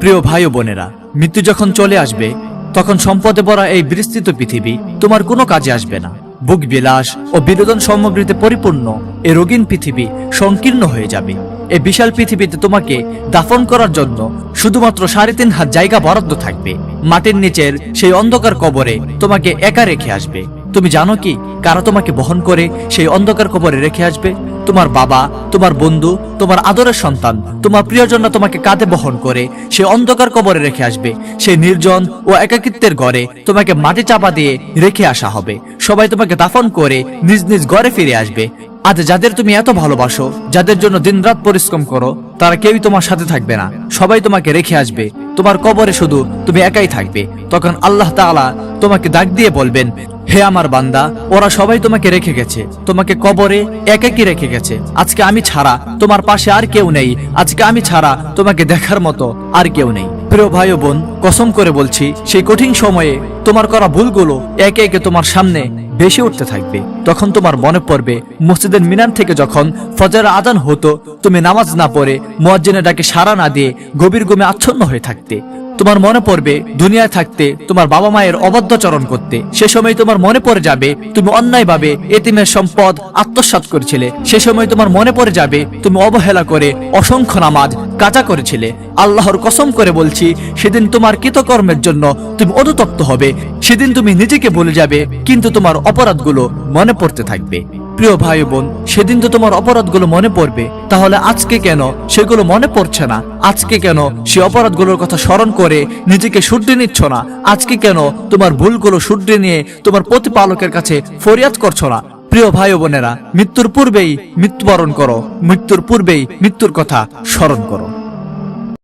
প্রিয় ভাই ও বোনেরা, মৃত্যু যখন চলে আসবে তখন সম্পদে ভরা এই বিস্তৃত পৃথিবী তোমার কোনো কাজে আসবে না। ভোগ বিলাস ও বিনোদন সামগ্রীতে পরিপূর্ণ এই রঙিন পৃথিবী সংকীর্ণ হয়ে যাবে। এই বিশাল পৃথিবীতে তোমাকে দাফন করার জন্য শুধুমাত্র 3.5 হাত জায়গা বরাদ্দ থাকবে। মাটির নিচের সেই অন্ধকার কবরে তোমাকে একা রেখে আসবে। তুমি জানো কি কারা তোমাকে বহন করে সেই অন্ধকার কবরে রেখে আসবে? তোমার বাবা, তোমার বন্ধু, তোমার আদরের সন্তান, তোমার প্রিয়জনরা তোমাকে কাঁধে বহন করে সেই অন্ধকার কবরে রেখে আসবে। সেই নির্জন ও একাকিত্বের ঘরে তোমাকে মাটি চাপা দিয়ে রেখে আসা হবে। সবাই তোমাকে দাফন করে নিজ নিজ ঘরে ফিরে আসবে। আজ যাদের তুমি এত ভালোবাসো, যাদের জন্য দিনরাত পরিশ্রম করো, তারা কেউই তোমার সাথে থাকবে না। সবাই তোমাকে রেখে আসবে। তোমার কবরে শুধু তুমি একাই থাকবে। তখন আল্লাহ তাআলা তোমাকে ডাক দিয়ে বলবেন, হে আমার বান্দা, ওরা সবাই তোমাকে রেখে গেছে, তোমাকে কবরে একাকী রেখে গেছে। আজকে আমি ছাড়া তোমার পাশে আর কেউ নেই। আজকে আমি ছাড়া তোমাকে দেখার মতো আর কেউ নেই। প্রিয় ভাই ও বোন, কসম করে বলছি, সেই কঠিন সময়ে তোমার করা ভুলগুলো একে একে তোমার সামনে বেশি উঠতে থাকবে। তখন তোমার মনে পড়বে মসজিদের মিনার থেকে যখন ফজরের আজান হতো, তুমি নামাজ না পড়ে মুয়াজ্জিনের ডাকে সাড়া না দিয়ে গভীর ঘুমে আচ্ছন্ন হয়ে থাকতে। তোমার মনে পড়বে দুনিয়ায় থাকতে তোমার বাবা মায়ের অবাধ্যচরণ করতে। সে সময় তোমার মনে পড়ে যাবে তুমি অন্যায়ভাবে এতিমের সম্পদ আত্মসাৎ করেছিলে। সে সময় তোমার মনে পড়ে যাবে তুমি অবহেলা করে অসংখ্য নামাজ কাজা করেছিলে। আল্লাহর কসম করে বলছি, সেদিন তোমার কৃতকর্মের জন্য তুমি অনুতপ্ত হবে। সেদিন তুমি নিজেকে ভুলে যাবে, কিন্তু তোমার অপরাধগুলো মনে পড়তে থাকবে। প্রিয় ভাই বোন, সেদিন তো তোমার অপরাধগুলো মনে পড়বে, তাহলে আজকে কেন সেগুলো মনে পড়ছে না? আজকে কেন সে অপরাধগুলোর কথা স্মরণ করে নিজেকে শুধরে নিচ্ছ না? আজকে কেন তোমার ভুলগুলো শুধরে নিয়ে তোমার প্রতিপালকের কাছে ফরিয়াদ করছো না? প্রিয় ভাই বোনেরা, মৃত্যুর পূর্বেই মৃত্যুবরণ করো, মৃত্যুর পূর্বেই মৃত্যুর কথা স্মরণ করো।